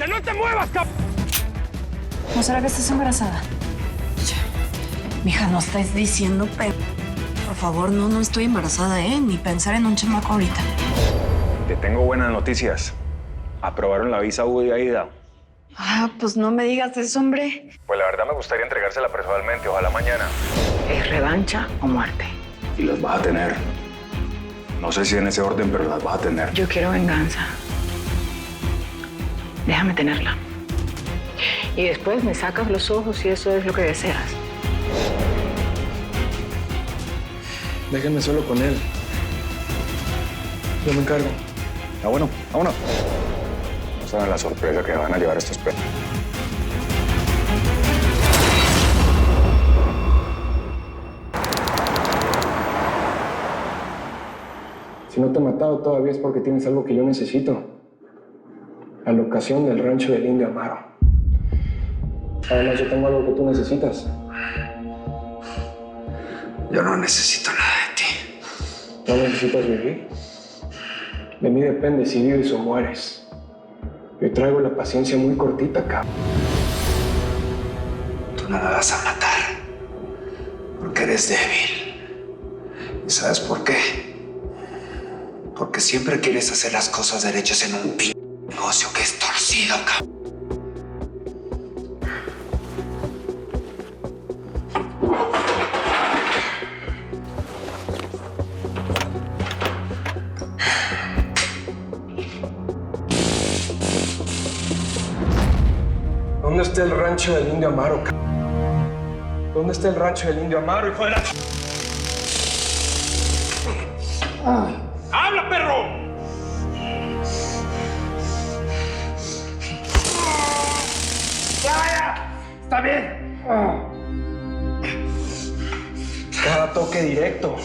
¡No te muevas, cabrón! ¿No será que estás embarazada? Mija, no estés diciendo, pero... Por favor, no estoy embarazada, ¿eh? Ni pensar en un chamaco ahorita. Te tengo buenas noticias. Aprobaron la visa U de Aida. Ah, pues no me digas eso, hombre. Pues la verdad me gustaría entregársela personalmente, ojalá mañana. ¿Es revancha o muerte? Y las vas a tener. No sé si en ese orden, pero las vas a tener. Yo quiero venganza. Déjame tenerla. Y después me sacas los ojos si eso es lo que deseas. Déjenme solo con él. Yo me encargo. Bueno, vámonos. No saben la sorpresa que van a llevar estos perros. Si no te he matado todavía es porque tienes algo que yo necesito. La locación del rancho del Indio Amaro. Además, yo tengo algo que tú necesitas. Yo no necesito nada de ti. ¿No necesitas vivir? De mí depende si vives o mueres. Yo traigo la paciencia muy cortita, cabrón. Tú no me vas a matar. Porque eres débil. ¿Y sabes por qué? Porque siempre quieres hacer las cosas derechas en un negocio que es torcido, cabrón. ¿Dónde está el rancho del Indio Amaro, cabrón? ¿Dónde está el rancho del Indio Amaro, hijo de la... ¡Habla, perro! ¡Ya! ¡Está bien! Cada toque directo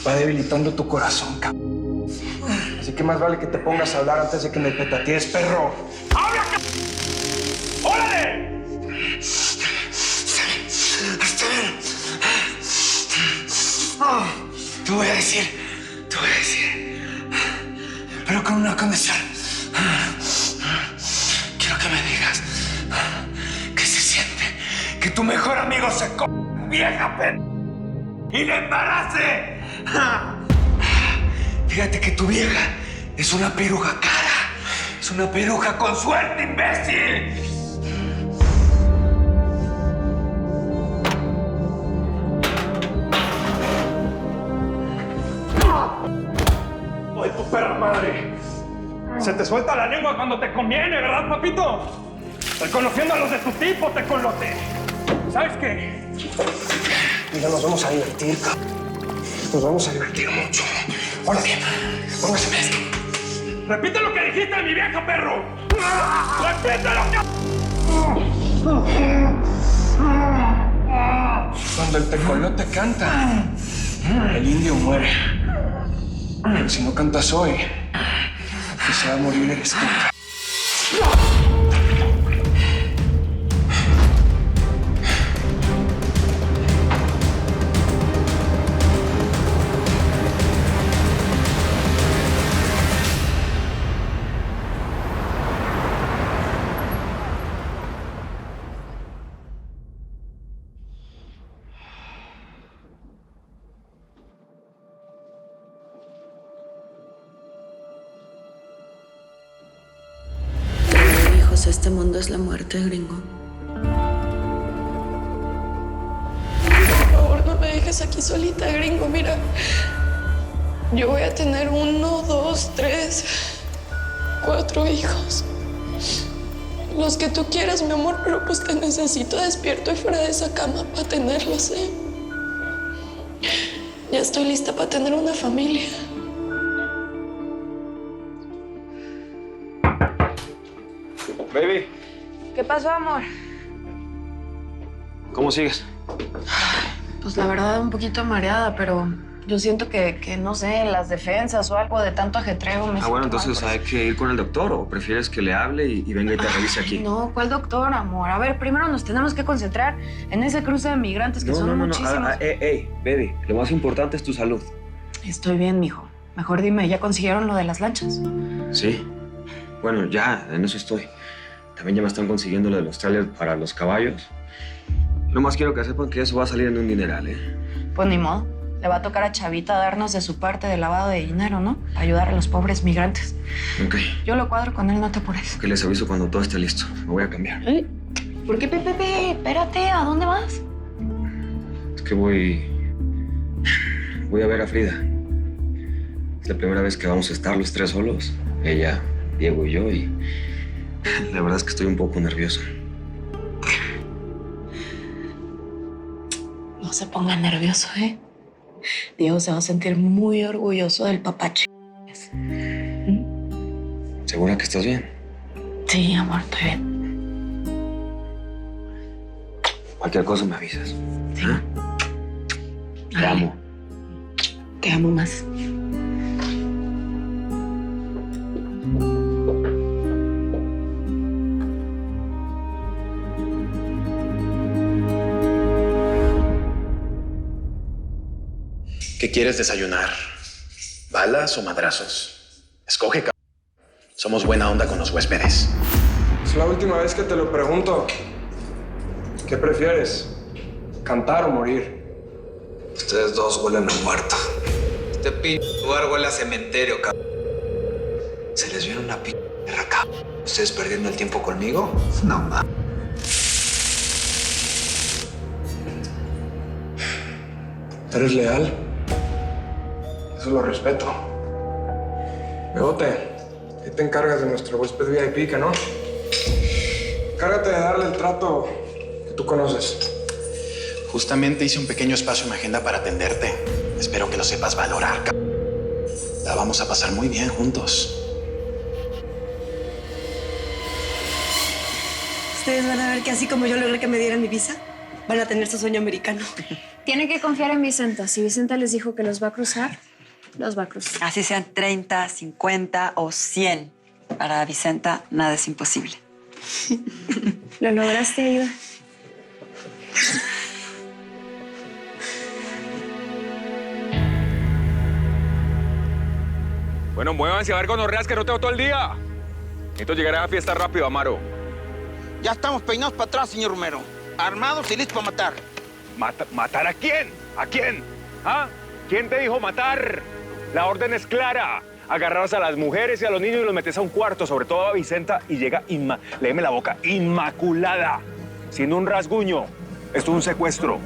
va debilitando tu corazón, cabrón. Así que más vale que te pongas a hablar antes de que me petatees, perro. ¡Habla, cabrón! ¡Órale! Te voy a decir, pero con una condición. Quiero que me digas qué se siente que tu mejor amigo se vieja y le embarace. Fíjate que tu vieja es una piruja cara, es una piruja con suerte, imbécil. ¡Ay, tu perra madre! Se te suelta la lengua cuando te conviene, ¿verdad, papito? Reconociendo a los de tu tipo, te colote. ¿Sabes qué? Mira, nos vamos a divertir, cabrón. Nos vamos a divertir mucho. Ahora bien, póngaseme esto. ¡Repite lo que dijiste de mi vieja, perro! ¡Repítelo, Cuando el tecolote canta, el indio muere. Pero si no cantas hoy, que se va a morir eres tú. Hijos, este mundo es la muerte, gringo. Por favor, no me dejes aquí solita, gringo. Mira, yo voy a tener 1, 2, 3, 4 hijos. Los que tú quieras, mi amor, pero pues te necesito despierto y fuera de esa cama para tenerlos, ¿eh? Ya estoy lista para tener una familia. Baby, ¿Qué pasó, amor? ¿cómo sigues? Pues la verdad, un poquito mareada, pero yo siento que no sé, las defensas o algo de tanto ajetreo me siento Bueno, mal entonces por hay que ir con el doctor o prefieres que le hable y venga y te revise aquí. No, ¿cuál doctor, amor? A ver, primero nos tenemos que concentrar en ese cruce de migrantes que son muchísimos. Baby, lo más importante es tu salud. Estoy bien, mijo. Mejor dime, ¿ya consiguieron lo de las lanchas? Sí. Bueno, ya, en eso estoy. También ya me están consiguiendo lo de los trailers para los caballos. Nomás quiero que sepan que eso va a salir en un dineral, ¿eh? Pues ni modo. Le va a tocar a Chavita darnos de su parte del lavado de dinero, ¿no? Ayudar a los pobres migrantes. Ok. Yo lo cuadro con él, no te apures. Que les aviso cuando todo esté listo. Me voy a cambiar. ¿Por qué, Pepe? Espérate, ¿a dónde vas? Es que voy a ver a Frida. Es la primera vez que vamos a estar los tres solos. Ella, Diego y yo, y la verdad es que estoy un poco nervioso. No se ponga nervioso, ¿eh? Diego se va a sentir muy orgulloso del papache. ¿Segura que estás bien? Sí, amor, estoy bien. Cualquier cosa me avisas. Sí. ¿Ah? Te amo. Te amo más. ¿Qué quieres desayunar? ¿Balas o madrazos? Escoge, cabrón. Somos buena onda con los huéspedes. Es la última vez que te lo pregunto. ¿Qué prefieres? ¿Cantar o morir? Ustedes dos huelen a muerto. Este lugar huele a cementerio, cabrón. ¿Se les viene una perra, cabrón? ¿Ustedes perdiendo el tiempo conmigo? No, ma. ¿Eres leal? Eso lo respeto. Bebote, ¿qué te encargas de nuestro huésped VIP, que no? Encárgate de darle el trato que tú conoces. Justamente hice un pequeño espacio en mi agenda para atenderte. Espero que lo sepas valorar, cabrón. La vamos a pasar muy bien juntos. Ustedes van a ver que así como yo logré que me dieran mi visa, van a tener su sueño americano. Tienen que confiar en Vicenta. Si Vicenta les dijo que los va a cruzar, los va a cruzar. Así sean 30, 50 o 100. Para Vicenta, nada es imposible. ¿Lo lograste, Aida? Bueno, muévanse a ver gonorreas que no tengo todo el día. Necesito llegar a la fiesta rápido, Amaro. Ya estamos peinados para atrás, señor Romero. Armados y listos para matar. ¿Matar a quién? ¿A quién? ¿Ah? ¿Quién te dijo matar? La orden es clara. Agarras a las mujeres y a los niños y los metes a un cuarto, sobre todo a Vicenta, y llega, léeme la boca, inmaculada, siendo un rasguño. Esto es un secuestro.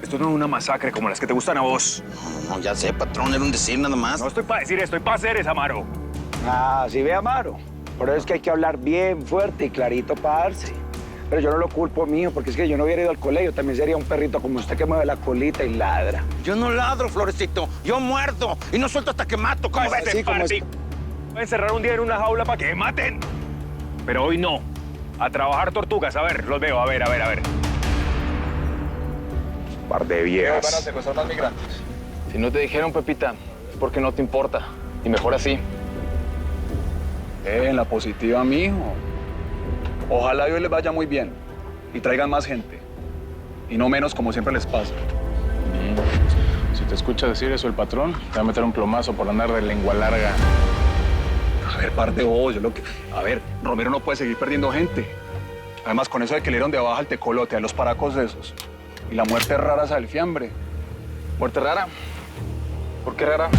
Esto no es una masacre como las que te gustan a vos. No, ya sé, patrón, era un decir nada más. No estoy para decir, estoy para hacer es, Amaro. Ah, sí ve, Amaro. Por eso es que hay que hablar bien fuerte y clarito para darse. Pero yo no lo culpo, mijo, porque es que yo no hubiera ido al colegio. También sería un perrito como usted que mueve la colita y ladra. Yo no ladro, Florecito. Yo muerdo y no suelto hasta que mato. ¿Cómo ves? Así como voy a encerrar un día en una jaula para que me maten. Pero hoy no. A trabajar tortugas. A ver, los veo. A ver. Par de viejas. Van a secuestrar más migrantes. Si no te dijeron, Pepita, es porque no te importa. Y mejor así. En la positiva, mijo. Ojalá a Dios les vaya muy bien y traigan más gente. Y no menos como siempre les pasa. Si te escucha decir eso el patrón, te va a meter un plomazo por andar de lengua larga. A ver, par de vos, A ver, Romero no puede seguir perdiendo gente. Además, con eso de que le dieron de baja al tecolote, a los paracos de esos. Y la muerte rara esa del fiambre. ¿Muerte rara? ¿Por qué rara?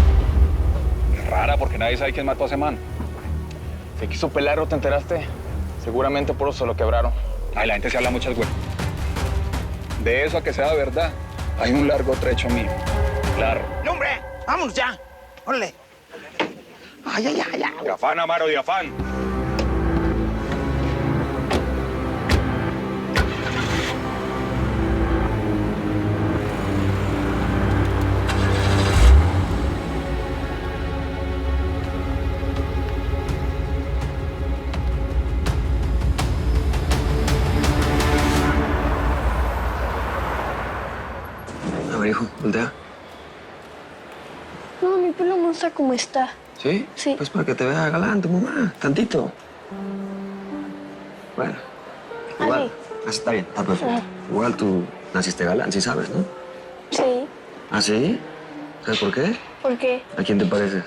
Rara porque nadie sabe quién mató a ese man. ¿Se quiso pelar o te enteraste? Seguramente por eso lo quebraron. Ay, la gente se habla muchas güey. De eso a que sea verdad, hay un largo trecho mío. Claro. ¡No, hombre! ¡Vámonos ya! ¡Órale! ¡Ay! De afán, Amaro, de afán. A ver, hijo, voltea. No, mi pelo no está como está. ¿Sí? Sí. Pues para que te vea galante, mamá. Tantito. Bueno. Igual. Así está bien, está perfecto. Igual tú naciste galán, sí sabes, ¿no? Sí. ¿Ah, sí? ¿Sabes por qué? ¿Por qué? ¿A quién te pareces?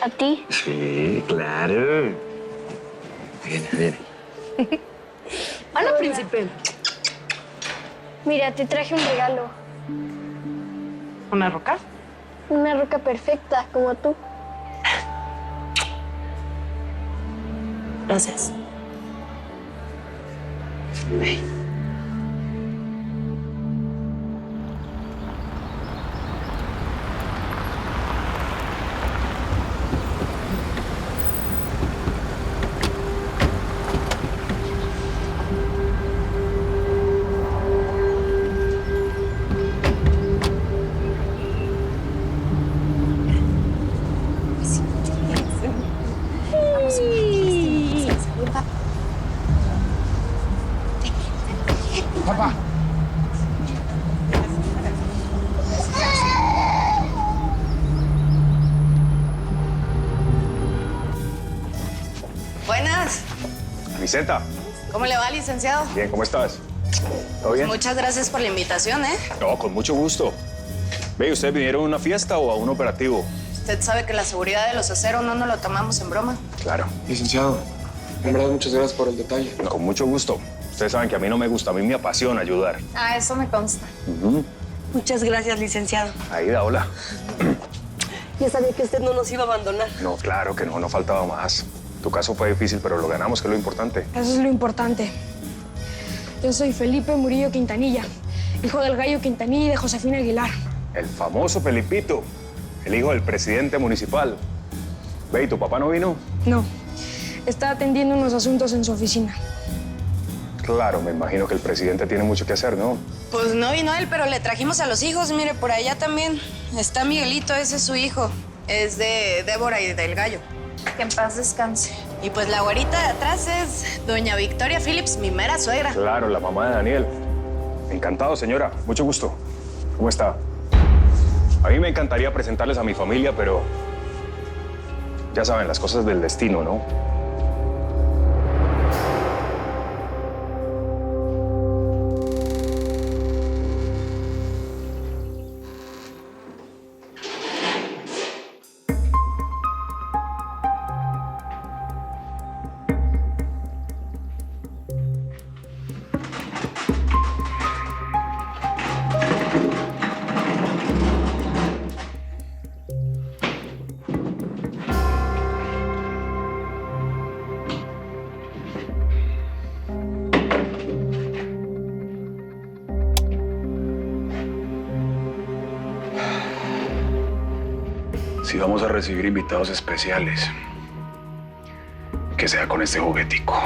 ¿A ti? Sí, claro. Viene. Hola, príncipe. Mira, te traje un regalo. ¿Una roca? Una roca perfecta, como tú. Gracias. Papá. Buenas. Vicenta, ¿Cómo le va, licenciado? bien, ¿cómo estás? ¿Todo bien? Muchas gracias por la invitación, ¿eh? No, con mucho gusto. Ve, ¿ustedes vinieron a una fiesta o a un operativo? Usted sabe que la seguridad de los aceros no nos lo tomamos en broma. Claro. Licenciado, en verdad muchas gracias por el detalle. No, con mucho gusto. Ustedes saben que a mí no me gusta, a mí me apasiona ayudar. Ah, eso me consta. Muchas gracias, licenciado. Aida, hola. Ya sabía que usted no nos iba a abandonar. No, claro que no faltaba más. Tu caso fue difícil, pero lo ganamos, que es lo importante. Eso es lo importante. Yo soy Felipe Murillo Quintanilla, hijo del Gallo Quintanilla y de Josefina Aguilar. El famoso Felipito, el hijo del presidente municipal. Ve, ¿y tu papá no vino? No, está atendiendo unos asuntos en su oficina. Claro, me imagino que el presidente tiene mucho que hacer, ¿no? Pues no vino él, pero le trajimos a los hijos. Mire, por allá también está Miguelito, ese es su hijo. Es de Débora y del Gallo. Que en paz descanse. Y pues la güerita de atrás es doña Victoria Phillips, mi mera suegra. Claro, la mamá de Daniel. Encantado, señora. Mucho gusto. ¿Cómo está? A mí me encantaría presentarles a mi familia, pero ya saben, las cosas del destino, ¿no? Si vamos a recibir invitados especiales, que sea con este juguetico.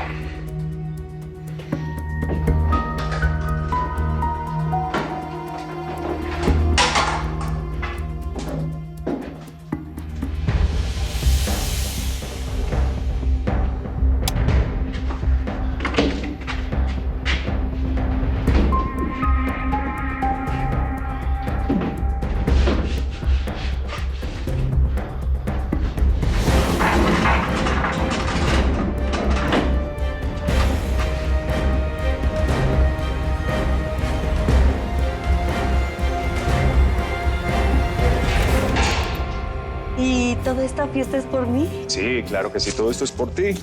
¿Y toda esta fiesta es por mí? Sí, claro que sí. Todo esto es por ti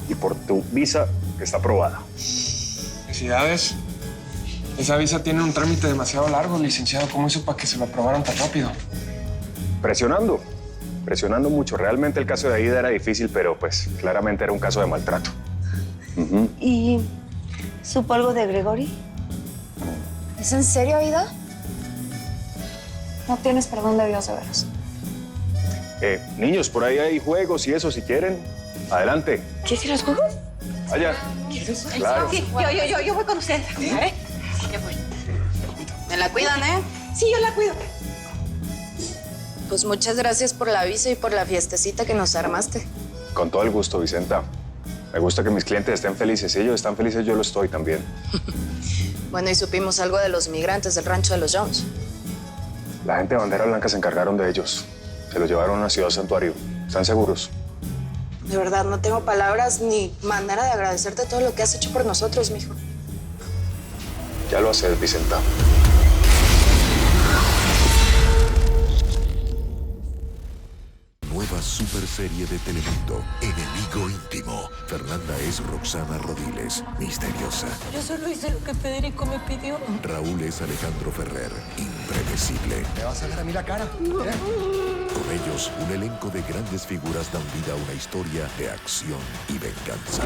y por tu visa que está aprobada. Felicidades. Esa visa tiene un trámite demasiado largo, licenciado. ¿Cómo hizo para que se lo aprobaran tan rápido? Presionando mucho. Realmente el caso de Aida era difícil, pero pues claramente era un caso de maltrato. ¿Y supo algo de Gregory? ¿Es en serio, Aida? No tienes perdón de Dios, de veras. Niños, por ahí hay juegos y eso, si quieren. Adelante. ¿Quieres ir a los juegos? Vaya. ¿Quieres? Claro. Sí, yo voy con usted. ¿Eh? Yo voy. Me la cuidan, ¿eh? Sí, yo la cuido. Pues muchas gracias por la visa y por la fiestecita que nos armaste. Con todo el gusto, Vicenta. Me gusta que mis clientes estén felices. Si ellos están felices, yo lo estoy también. Bueno, y supimos algo de los migrantes del rancho de los Jones. La gente de Bandera Blanca se encargaron de ellos. Se los llevaron a una ciudad santuario. ¿Están seguros? De verdad, no tengo palabras ni manera de agradecerte todo lo que has hecho por nosotros, mijo. Ya lo haces, Vicenta. Nueva Super serie de Telemundo. Enemigo íntimo. Fernanda es Roxana Rodiles, misteriosa. Yo solo hice lo que Federico me pidió. Raúl es Alejandro Ferrer, impredecible. ¿Me vas a ver a mí la cara? Con ellos, un elenco de grandes figuras dan vida a una historia de acción y venganza.